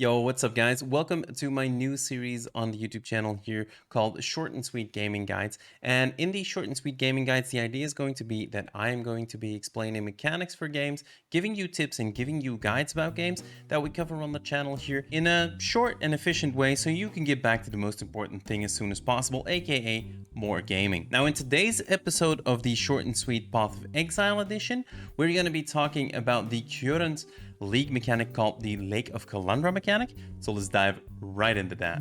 Yo, what's up guys? Welcome to my new series on the YouTube channel here called Short and Sweet Gaming Guides. And in these Short and Sweet Gaming Guides, the idea is going to be that I am going to be explaining mechanics for games, giving you tips and giving you guides about games that we cover on the channel here in a short and efficient way so you can get back to the most important thing as soon as possible, aka more gaming. Now in today's episode of the Short and Sweet Path of Exile edition, we're going to be talking about the current league mechanic called the Lake of Kalandra mechanic. So let's dive right into that.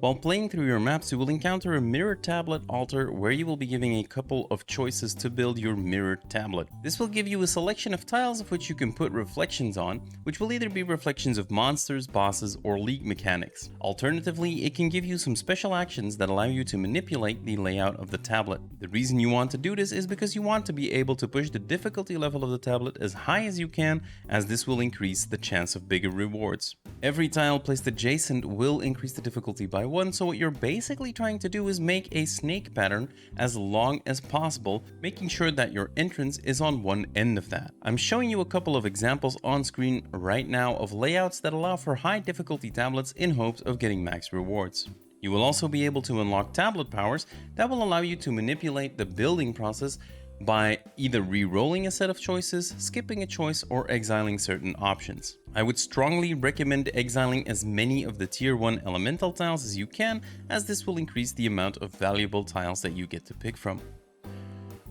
While playing through your maps, you will encounter a mirror tablet altar where you will be given a couple of choices to build your mirror tablet. This will give you a selection of tiles of which you can put reflections on, which will either be reflections of monsters, bosses, or league mechanics. Alternatively, it can give you some special actions that allow you to manipulate the layout of the tablet. The reason you want to do this is because you want to be able to push the difficulty level of the tablet as high as you can, as this will increase the chance of bigger rewards. Every tile placed adjacent will increase the difficulty by 1, so what you're basically trying to do is make a snake pattern as long as possible, making sure that your entrance is on one end of that. I'm showing you a couple of examples on screen right now of layouts that allow for high difficulty tablets in hopes of getting max rewards. You will also be able to unlock tablet powers that will allow you to manipulate the building process by either re-rolling a set of choices, skipping a choice, or exiling certain options. I would strongly recommend exiling as many of the tier 1 elemental tiles as you can, as this will increase the amount of valuable tiles that you get to pick from.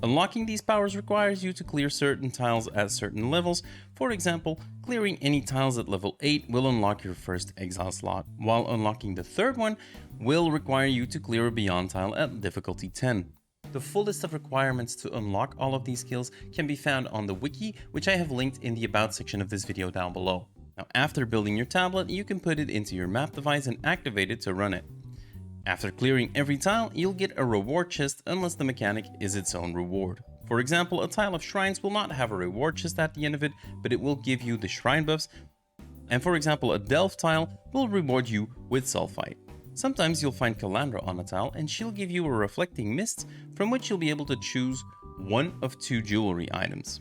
Unlocking these powers requires you to clear certain tiles at certain levels. For example, clearing any tiles at level 8 will unlock your first exile slot, while unlocking the third one will require you to clear a beyond tile at difficulty 10. The full list of requirements to unlock all of these skills can be found on the Wiki, which I have linked in the About section of this video down below. Now, after building your tablet, you can put it into your map device and activate it to run it. After clearing every tile, you'll get a reward chest unless the mechanic is its own reward. For example, a tile of shrines will not have a reward chest at the end of it, but it will give you the shrine buffs. And for example, a delve tile will reward you with sulfite. Sometimes you'll find Kalandra on a tile and she'll give you a reflecting mist from which you'll be able to choose one of 2 jewelry items.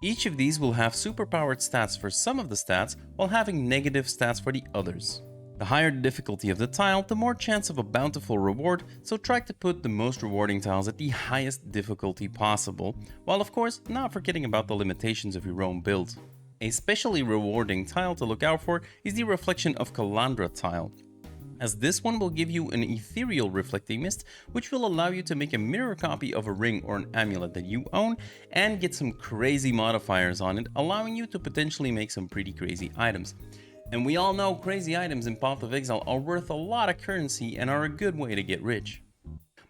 Each of these will have superpowered stats for some of the stats while having negative stats for the others. The higher the difficulty of the tile, the more chance of a bountiful reward, so try to put the most rewarding tiles at the highest difficulty possible, while of course not forgetting about the limitations of your own build. A especially rewarding tile to look out for is the Reflection of Kalandra tile, as this one will give you an ethereal reflecting mist, which will allow you to make a mirror copy of a ring or an amulet that you own and get some crazy modifiers on it, allowing you to potentially make some pretty crazy items. And we all know crazy items in Path of Exile are worth a lot of currency and are a good way to get rich.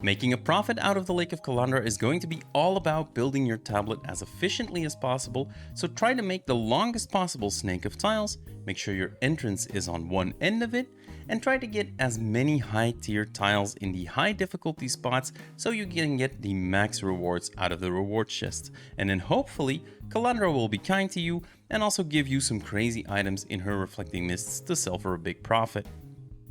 Making a profit out of the Lake of Kalandra is going to be all about building your tablet as efficiently as possible, so try to make the longest possible snake of tiles, make sure your entrance is on one end of it, and try to get as many high tier tiles in the high difficulty spots so you can get the max rewards out of the reward chest. And then hopefully Kalandra will be kind to you and also give you some crazy items in her reflecting mists to sell for a big profit.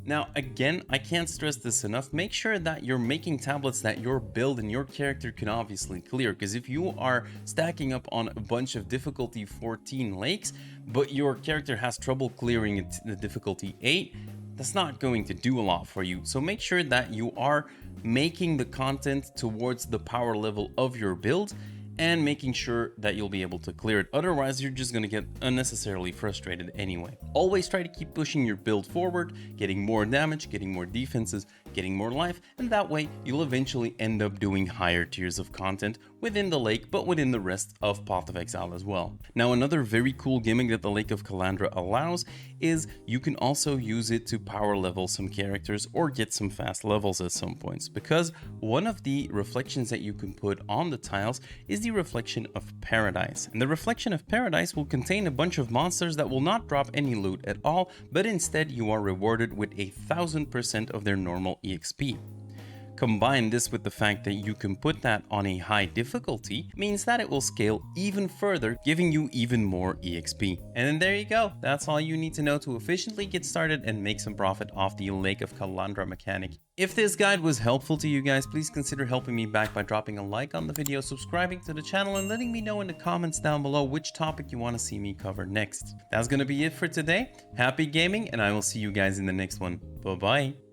Now again, I can't stress this enough, make sure that you're making tablets that your build and your character can obviously clear, because if you are stacking up on a bunch of difficulty 14 lakes, but your character has trouble clearing it the difficulty 8, that's not going to do a lot for you. So make sure that you are making the content towards the power level of your build and making sure that you'll be able to clear it. Otherwise, you're just going to get unnecessarily frustrated anyway. Always try to keep pushing your build forward, getting more damage, getting more defenses, getting more life, and that way you'll eventually end up doing higher tiers of content within the lake, but within the rest of Path of Exile as well. Now, another very cool gimmick that the Lake of Kalandra allows is you can also use it to power level some characters or get some fast levels at some points, because one of the reflections that you can put on the tiles is the Reflection of Paradise. And the Reflection of Paradise will contain a bunch of monsters that will not drop any loot at all, but instead you are rewarded with 1000% of their normal EXP. Combine this with the fact that you can put that on a high difficulty means that it will scale even further, giving you even more EXP. And then there you go. That's all you need to know to efficiently get started and make some profit off the Lake of Kalandra mechanic. If this guide was helpful to you guys, please consider helping me back by dropping a like on the video, subscribing to the channel, and letting me know in the comments down below which topic you want to see me cover next. That's gonna be it for today. Happy gaming, and I will see you guys in the next one. Bye bye.